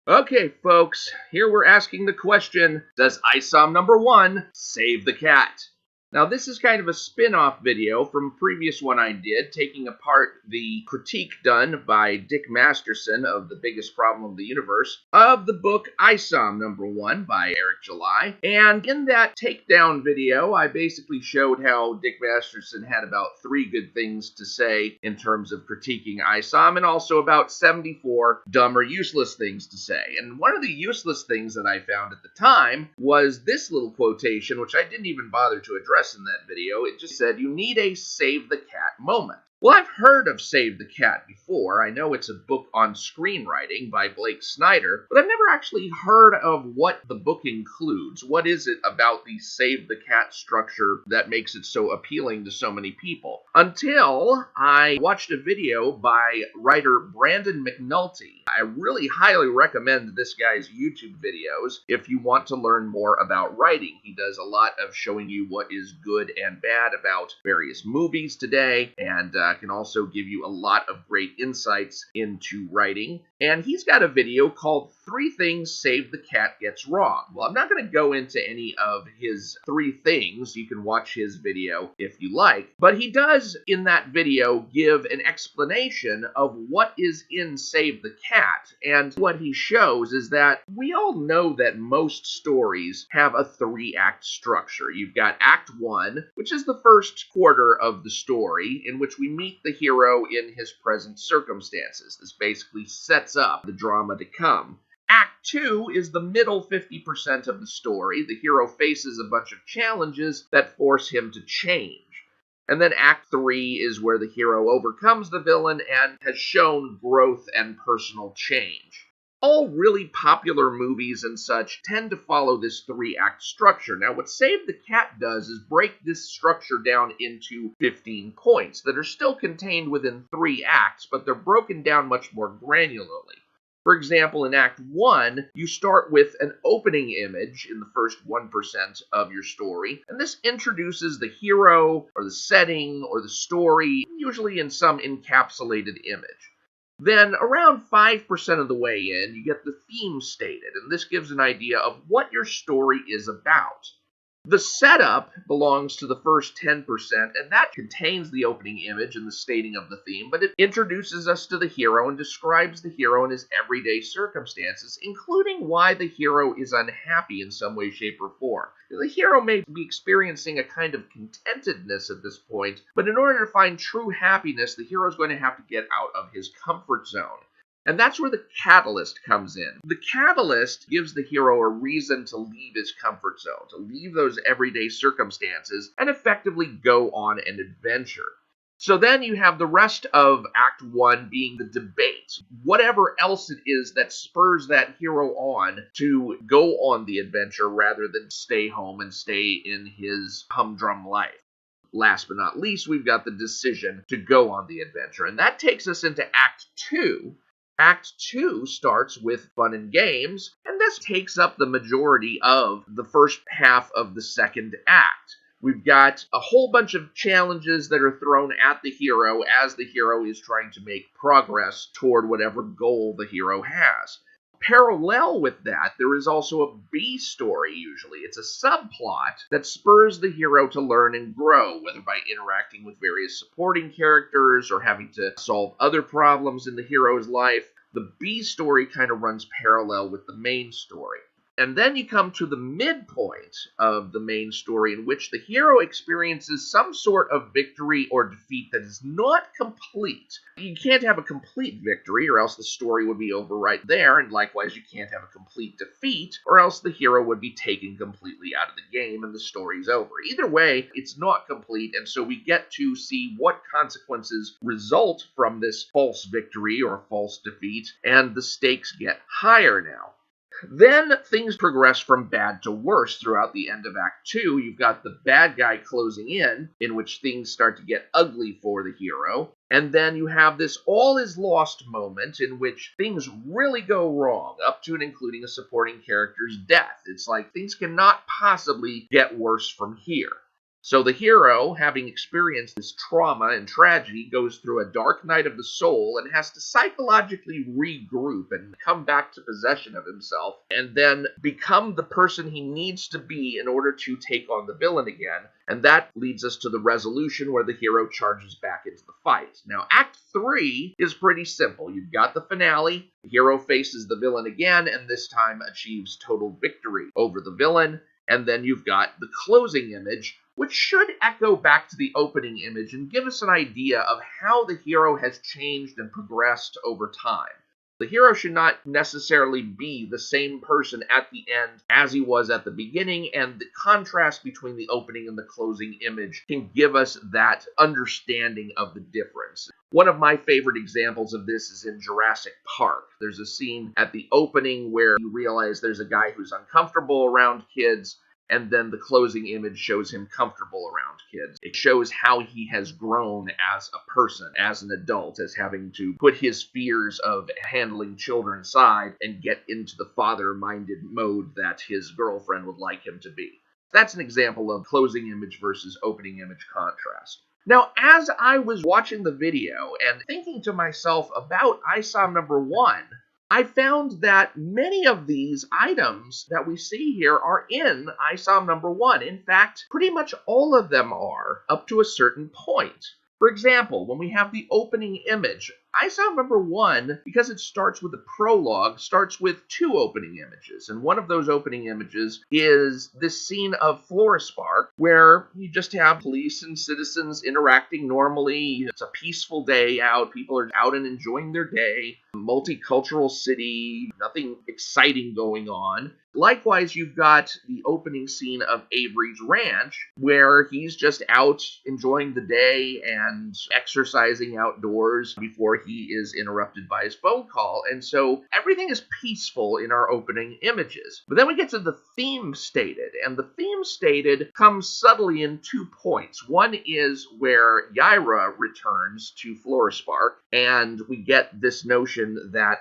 Okay, folks, here we're asking the question, does ISOM number 1 save the cat? Now, this is kind of a spin-off video from a previous one I did, taking apart the critique done by Dick Masterson of The Biggest Problem of the Universe of the book ISOM number 1 by Eric July. And in that takedown video, I basically showed how Dick Masterson had about 3 good things to say in terms of critiquing ISOM, and also about 74 dumb or useless things to say. And one of the useless things that I found at the time was this little quotation, which I didn't even bother to address in that video. It just said, you need a save the cat moment. Well, I've heard of Save the Cat before. I know it's a book on screenwriting by Blake Snyder, but I've never actually heard of what the book includes. What is it about the Save the Cat structure that makes it so appealing to so many people? Until I watched a video by writer Brandon McNulty. I really highly recommend this guy's YouTube videos if you want to learn more about writing. He does a lot of showing you what is good and bad about various movies today, and can also give you a lot of great insights into writing. And he's got a video called 3 Things Save the Cat Gets Wrong. Well, I'm not going to go into any of his 3 things. You can watch his video if you like. But he does, in that video, give an explanation of what is in Save the Cat. And what he shows is that we all know that most stories have a 3-act structure. You've got Act 1, which is the first quarter of the story, in which we meet the hero in his present circumstances. This basically sets up the drama to come. Act 2 is the middle 50% of the story. The hero faces a bunch of challenges that force him to change. And then Act 3 is where the hero overcomes the villain and has shown growth and personal change. All really popular movies and such tend to follow this 3-act structure. Now, what Save the Cat does is break this structure down into 15 points that are still contained within 3 acts, but they're broken down much more granularly. For example, in Act 1, you start with an opening image in the first 1% of your story, and this introduces the hero, or the setting, or the story, usually in some encapsulated image. Then, around 5% of the way in, you get the theme stated, and this gives an idea of what your story is about. The setup belongs to the first 10%, and that contains the opening image and the stating of the theme, but it introduces us to the hero and describes the hero and his everyday circumstances, including why the hero is unhappy in some way, shape, or form. The hero may be experiencing a kind of contentedness at this point, but in order to find true happiness, the hero is going to have to get out of his comfort zone. And that's where the catalyst comes in. The catalyst gives the hero a reason to leave his comfort zone, to leave those everyday circumstances, and effectively go on an adventure. So then you have the rest of Act 1 being the debate. Whatever else it is that spurs that hero on to go on the adventure rather than stay home and stay in his humdrum life. Last but not least, we've got the decision to go on the adventure. And that takes us into Act 2. Act 2 starts with fun and games, and this takes up the majority of the first half of the second act. We've got a whole bunch of challenges that are thrown at the hero as the hero is trying to make progress toward whatever goal the hero has. Parallel with that, there is also a B story usually. It's a subplot that spurs the hero to learn and grow, whether by interacting with various supporting characters or having to solve other problems in the hero's life. The B story kind of runs parallel with the main story. And then you come to the midpoint of the main story, in which the hero experiences some sort of victory or defeat that is not complete. You can't have a complete victory, or else the story would be over right there, and likewise you can't have a complete defeat, or else the hero would be taken completely out of the game and the story's over. Either way, it's not complete, and so we get to see what consequences result from this false victory or false defeat, and the stakes get higher now. Then things progress from bad to worse throughout the end of Act 2. You've got the bad guy closing in which things start to get ugly for the hero. And then you have this all is lost moment in which things really go wrong, up to and including a supporting character's death. It's like things cannot possibly get worse from here. So the hero, having experienced this trauma and tragedy, goes through a dark night of the soul and has to psychologically regroup and come back to possession of himself and then become the person he needs to be in order to take on the villain again. And that leads us to the resolution where the hero charges back into the fight. Now, Act 3 is pretty simple. You've got the finale, the hero faces the villain again, and this time achieves total victory over the villain. And then you've got the closing image, which should echo back to the opening image and give us an idea of how the hero has changed and progressed over time. The hero should not necessarily be the same person at the end as he was at the beginning, and the contrast between the opening and the closing image can give us that understanding of the difference. One of my favorite examples of this is in Jurassic Park. There's a scene at the opening where you realize there's a guy who's uncomfortable around kids, and then the closing image shows him comfortable around kids. It shows how he has grown as a person, as an adult, as having to put his fears of handling children aside and get into the father-minded mode that his girlfriend would like him to be. That's an example of closing image versus opening image contrast. Now, as I was watching the video and thinking to myself about ISOM number 1, I found that many of these items that we see here are in ISOM number 1. In fact, pretty much all of them are, up to a certain point. For example, when we have the opening image, ISOM number 1, because it starts with a prologue, starts with 2 opening images. And one of those opening images is this scene of Florist Park, where you just have police and citizens interacting normally. It's a peaceful day out. People are out and enjoying their day. Multicultural city, nothing exciting going on. Likewise, you've got the opening scene of Avery's ranch, where he's just out enjoying the day and exercising outdoors before he is interrupted by his phone call. And so everything is peaceful in our opening images. But then we get to the theme stated, and the theme stated comes subtly in 2 points. One is where Yaira returns to Florist Park, and we get this notion that,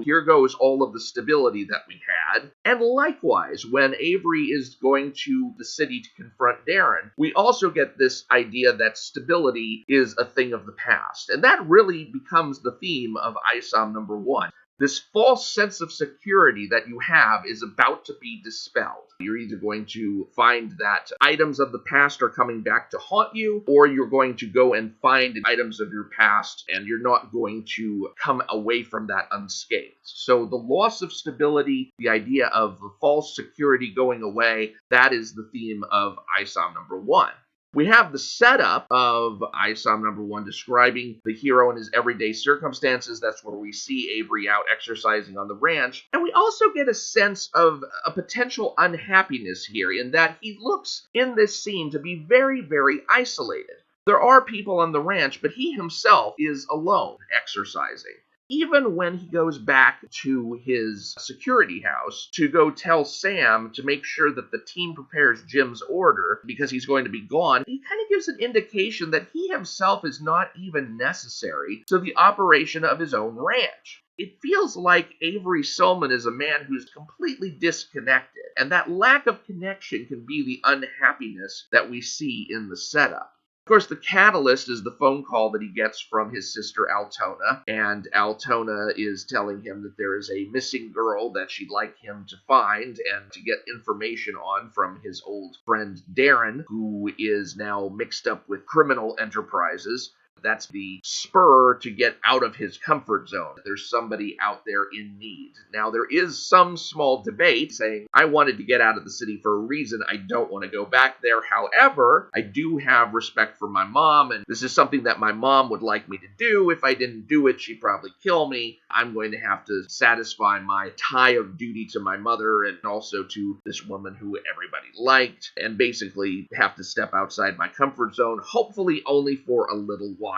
here goes all of the stability that we had. And likewise, when Avery is going to the city to confront Darren, we also get this idea that stability is a thing of the past. And that really becomes the theme of ISOM number 1. This false sense of security that you have is about to be dispelled. You're either going to find that items of the past are coming back to haunt you, or you're going to go and find items of your past, and you're not going to come away from that unscathed. So the loss of stability, the idea of the false security going away, that is the theme of ISOM number 1. We have the setup of ISOM number 1 describing the hero in his everyday circumstances. That's where we see Avery out exercising on the ranch. And we also get a sense of a potential unhappiness here in that he looks in this scene to be very, very isolated. There are people on the ranch, but he himself is alone exercising. Even when he goes back to his security house to go tell Sam to make sure that the team prepares Jim's order because he's going to be gone, he kind of gives an indication that he himself is not even necessary to the operation of his own ranch. It feels like Avery Solman is a man who's completely disconnected, and that lack of connection can be the unhappiness that we see in the setup. Of course, the catalyst is the phone call that he gets from his sister Altona, and Altona is telling him that there is a missing girl that she'd like him to find and to get information on from his old friend Darren, who is now mixed up with criminal enterprises. That's the spur to get out of his comfort zone. There's somebody out there in need. Now, there is some small debate saying, I wanted to get out of the city for a reason. I don't want to go back there. However, I do have respect for my mom, and this is something that my mom would like me to do. If I didn't do it, she'd probably kill me. I'm going to have to satisfy my tie of duty to my mother and also to this woman who everybody liked, and basically have to step outside my comfort zone, hopefully only for a little while.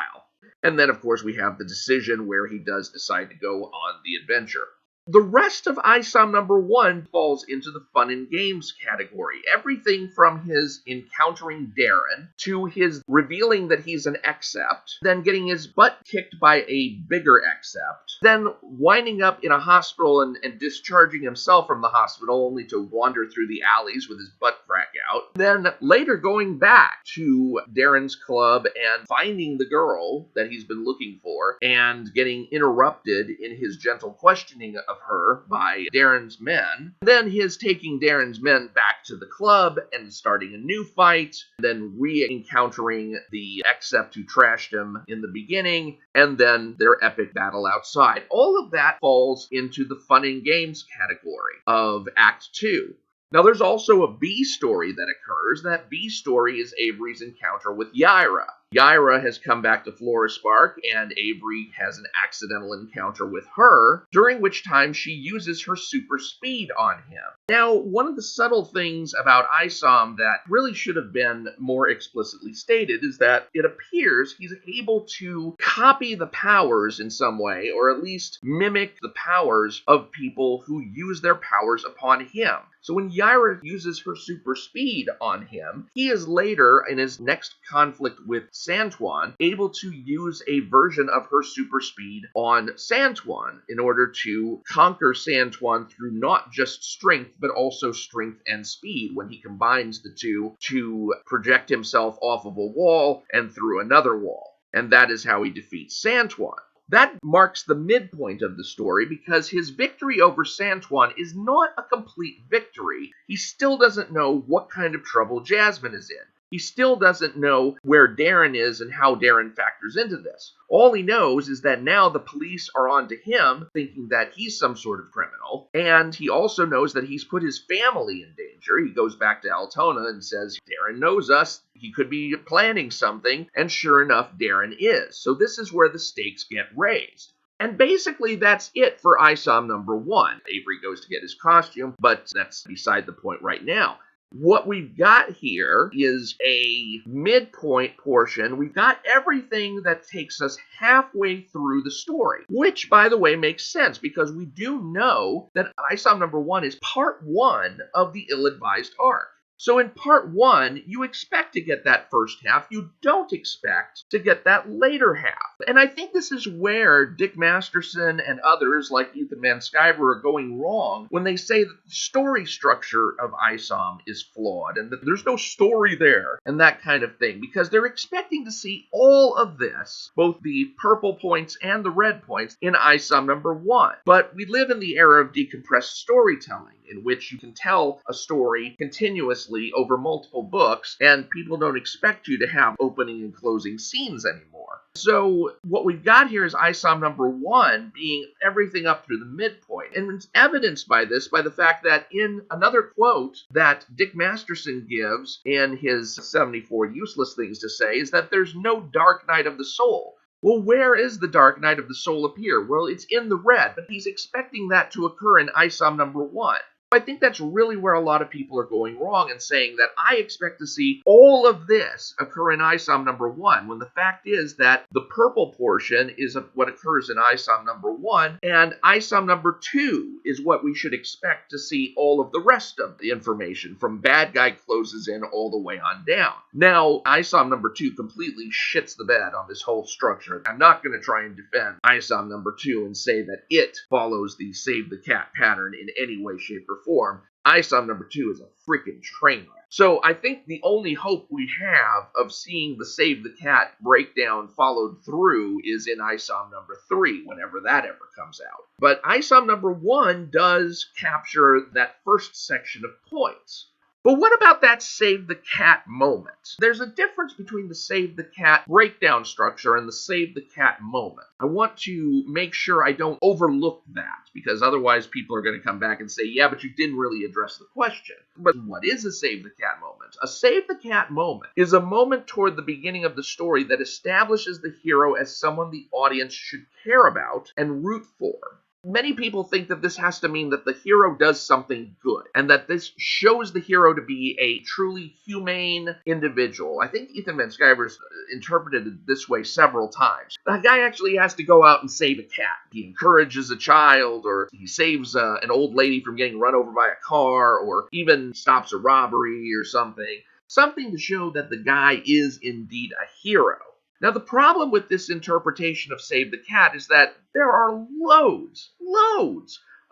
And then, of course, we have the decision where he does decide to go on the adventure. The rest of ISOM number 1 falls into the fun and games category. Everything from his encountering Darren to his revealing that he's an accept, then getting his butt kicked by a bigger accept, then winding up in a hospital and discharging himself from the hospital only to wander through the alleys with his butt crack out, then later going back to Darren's club and finding the girl that he's been looking for and getting interrupted in his gentle questioning of her by Darren's men, then his taking Darren's men back to the club and starting a new fight, then re-encountering the accept who trashed him in the beginning, and then their epic battle outside. All of that falls into the fun and games category of Act 2. Now, there's also a B story that occurs. That B story is Avery's encounter with Yaira. Yaira has come back to Florispark, and Avery has an accidental encounter with her, during which time she uses her super speed on him. Now, one of the subtle things about ISOM that really should have been more explicitly stated is that it appears he's able to copy the powers in some way, or at least mimic the powers of people who use their powers upon him. So when Yaira uses her super speed on him, he is later, in his next conflict with Santuan, able to use a version of her super speed on Santuan in order to conquer Santuan through not just strength, but also strength and speed when he combines the two to project himself off of a wall and through another wall. And that is how he defeats Santuan. That marks the midpoint of the story because his victory over Santuan is not a complete victory. He still doesn't know what kind of trouble Jasmine is in. He still doesn't know where Darren is and how Darren factors into this. All he knows is that now the police are onto him, thinking that he's some sort of criminal, and he also knows that he's put his family in danger. He goes back to Altona and says, Darren knows us, he could be planning something, and sure enough, Darren is. So this is where the stakes get raised. And basically, that's it for ISOM number 1. Avery goes to get his costume, but that's beside the point right now. What we've got here is a midpoint portion. We've got everything that takes us halfway through the story, which, by the way, makes sense because we do know that ISOM number 1 is part 1 of the ill-advised arc. So in part 1, you expect to get that first half. You don't expect to get that later half. And I think this is where Dick Masterson and others like Ethan Van Sciver are going wrong when they say that the story structure of ISOM is flawed and that there's no story there and that kind of thing, because they're expecting to see all of this, both the purple points and the red points, in ISOM number 1. But we live in the era of decompressed storytelling, in which you can tell a story continuously over multiple books, and people don't expect you to have opening and closing scenes anymore. So what we've got here is ISOM number 1 being everything up through the midpoint. And it's evidenced by this, by the fact that in another quote that Dick Masterson gives in his 74 Useless Things to Say is that there's no dark night of the soul. Well, where is the dark night of the soul appear? Well, it's in the red, but he's expecting that to occur in ISOM number 1. I think that's really where a lot of people are going wrong and saying that I expect to see all of this occur in ISOM number 1, when the fact is that the purple portion is what occurs in ISOM number 1, and ISOM number 2 is what we should expect to see all of the rest of the information, from bad guy closes in all the way on down. Now, ISOM number 2 completely shits the bed on this whole structure. I'm not going to try and defend ISOM number 2 and say that it follows the Save the Cat pattern in any way, shape, or form. ISOM number 2 is a freaking train wreck. So I think the only hope we have of seeing the Save the Cat breakdown followed through is in ISOM number 3, whenever that ever comes out. But ISOM number 1 does capture that first section of points. But what about that Save the Cat moment? There's a difference between the Save the Cat breakdown structure and the Save the Cat moment. I want to make sure I don't overlook that, because otherwise people are going to come back and say, yeah, but you didn't really address the question. But what is a Save the Cat moment? A Save the Cat moment is a moment toward the beginning of the story that establishes the hero as someone the audience should care about and root for. Many people think that this has to mean that the hero does something good, and that this shows the hero to be a truly humane individual. I think Ethan Van Sciver's interpreted it this way several times. The guy actually has to go out and save a cat. He encourages a child, or he saves an old lady from getting run over by a car, or even stops a robbery or something. Something to show that the guy is indeed a hero. Now, the problem with this interpretation of Save the Cat is that there are loads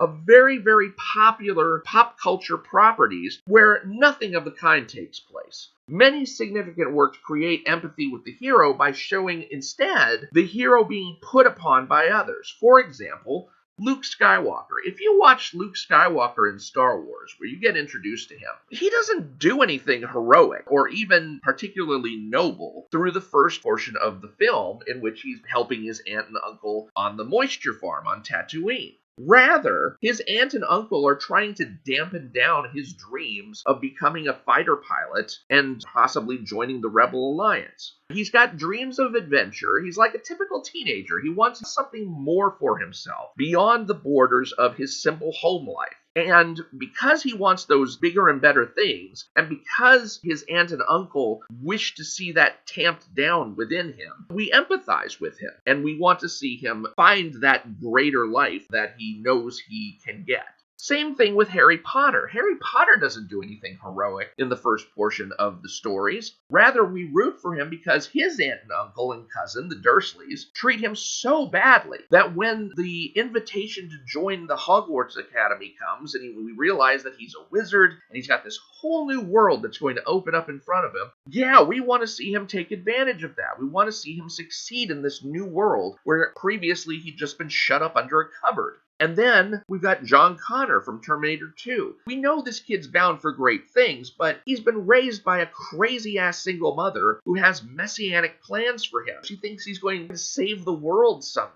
of very, very popular pop culture properties where nothing of the kind takes place. Many significant works create empathy with the hero by showing instead the hero being put upon by others. For example, Luke Skywalker. If you watch Luke Skywalker in Star Wars, where you get introduced to him, he doesn't do anything heroic or even particularly noble through the first portion of the film, in which he's helping his aunt and uncle on the moisture farm on Tatooine. Rather, his aunt and uncle are trying to dampen down his dreams of becoming a fighter pilot and possibly joining the Rebel Alliance. He's got dreams of adventure. He's like a typical teenager. He wants something more for himself, beyond the borders of his simple home life. And because he wants those bigger and better things, and because his aunt and uncle wish to see that tamped down within him, we empathize with him, and we want to see him find that greater life that he knows he can get. Same thing with Harry Potter. Harry Potter doesn't do anything heroic in the first portion of the stories. Rather, we root for him because his aunt and uncle and cousin, the Dursleys, treat him so badly that when the invitation to join the Hogwarts Academy comes and we realize that he's a wizard and he's got this whole new world that's going to open up in front of him, yeah, we want to see him take advantage of that. We want to see him succeed in this new world where previously he'd just been shut up under a cupboard. And then we've got John Connor from Terminator 2. We know this kid's bound for great things, but he's been raised by a crazy-ass single mother who has messianic plans for him. She thinks he's going to save the world someday.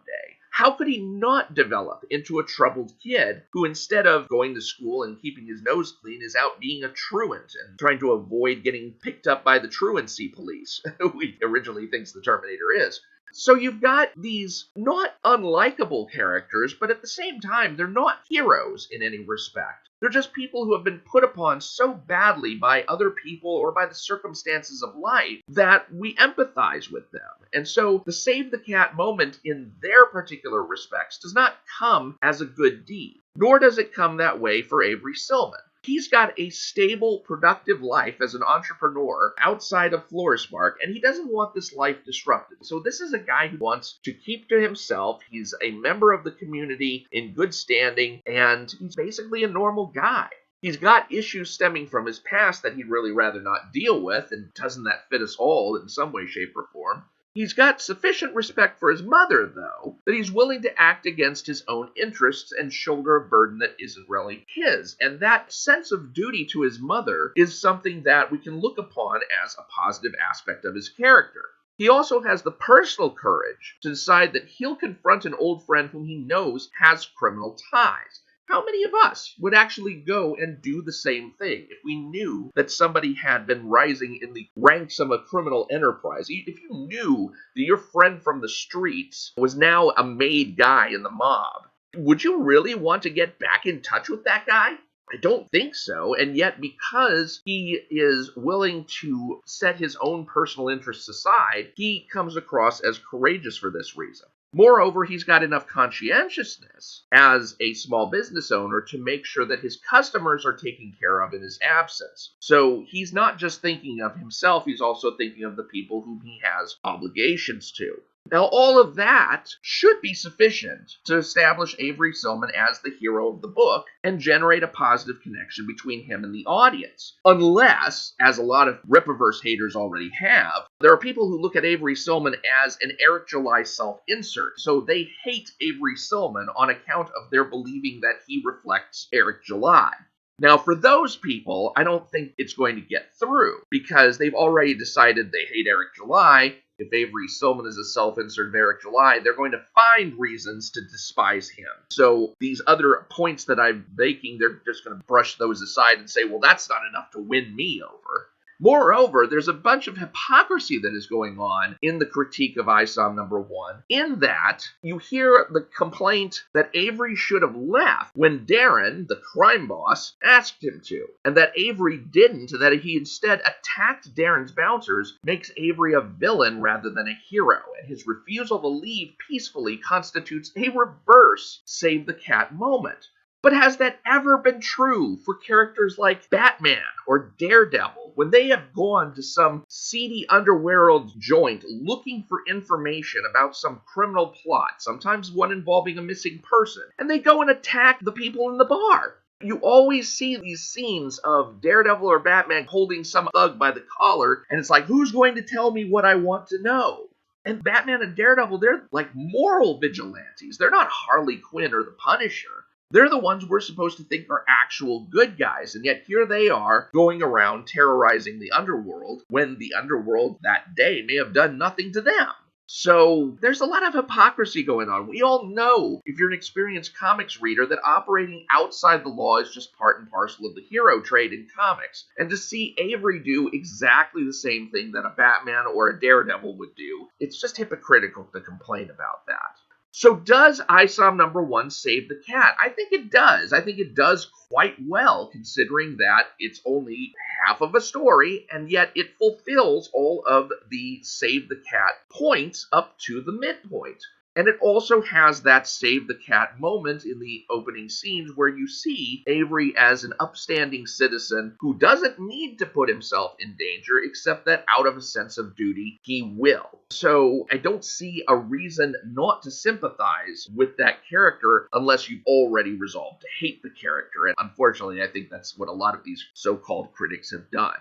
How could he not develop into a troubled kid who, instead of going to school and keeping his nose clean, is out being a truant and trying to avoid getting picked up by the truancy police, who he originally thinks the Terminator is? So you've got these not unlikable characters, but at the same time, they're not heroes in any respect. They're just people who have been put upon so badly by other people or by the circumstances of life that we empathize with them. And so the Save the Cat moment in their particular respects does not come as a good deed, nor does it come that way for Avery Silman. He's got a stable, productive life as an entrepreneur outside of Florismark, and he doesn't want this life disrupted. So this is a guy who wants to keep to himself. He's a member of the community in good standing, and he's basically a normal guy. He's got issues stemming from his past that he'd really rather not deal with, and doesn't that fit us all in some way, shape, or form? He's got sufficient respect for his mother, though, that he's willing to act against his own interests and shoulder a burden that isn't really his. And that sense of duty to his mother is something that we can look upon as a positive aspect of his character. He also has the personal courage to decide that he'll confront an old friend whom he knows has criminal ties. How many of us would actually go and do the same thing if we knew that somebody had been rising in the ranks of a criminal enterprise? If you knew that your friend from the streets was now a made guy in the mob, would you really want to get back in touch with that guy? I don't think so, and yet because he is willing to set his own personal interests aside, he comes across as courageous for this reason. Moreover, he's got enough conscientiousness as a small business owner to make sure that his customers are taken care of in his absence. So he's not just thinking of himself, he's also thinking of the people whom he has obligations to. Now, all of that should be sufficient to establish Avery Silman as the hero of the book and generate a positive connection between him and the audience. Unless, as a lot of Rippaverse haters already have, there are people who look at Avery Silman as an Eric July self-insert, so they hate Avery Silman on account of their believing that he reflects Eric July. Now, for those people, I don't think it's going to get through, because they've already decided they hate Eric July. If Avery Silman is a self-insert of Eric July, they're going to find reasons to despise him. So these other points that I'm making, they're just going to brush those aside and say, well, that's not enough to win me over. Moreover, there's a bunch of hypocrisy that is going on in the critique of ISOM number 1, in that you hear the complaint that Avery should have left when Darren, the crime boss, asked him to, and that Avery didn't, and that he instead attacked Darren's bouncers makes Avery a villain rather than a hero, and his refusal to leave peacefully constitutes a reverse save the cat moment. But has that ever been true for characters like Batman or Daredevil, when they have gone to some seedy underworld joint looking for information about some criminal plot, sometimes one involving a missing person, and they go and attack the people in the bar? You always see these scenes of Daredevil or Batman holding some thug by the collar, and it's like, who's going to tell me what I want to know? And Batman and Daredevil, they're like moral vigilantes. They're not Harley Quinn or the Punisher. They're the ones we're supposed to think are actual good guys, and yet here they are going around terrorizing the underworld when the underworld that day may have done nothing to them. So there's a lot of hypocrisy going on. We all know, if you're an experienced comics reader, that operating outside the law is just part and parcel of the hero trade in comics. And to see Avery do exactly the same thing that a Batman or a Daredevil would do, it's just hypocritical to complain about that. So does ISOM number 1 save the cat? I think it does. I think it does quite well, considering that it's only half of a story, and yet it fulfills all of the save the cat points up to the midpoint. And it also has that save the cat moment in the opening scenes where you see Avery as an upstanding citizen who doesn't need to put himself in danger, except that out of a sense of duty, he will. So I don't see a reason not to sympathize with that character unless you've already resolved to hate the character. And unfortunately, I think that's what a lot of these so-called critics have done.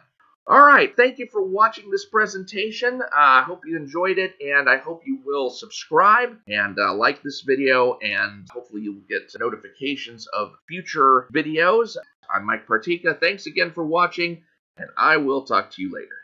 Alright, thank you for watching this presentation. I hope you enjoyed it, and I hope you will subscribe and like this video, and hopefully you'll get notifications of future videos. I'm Mike Partika. Thanks again for watching, and I will talk to you later.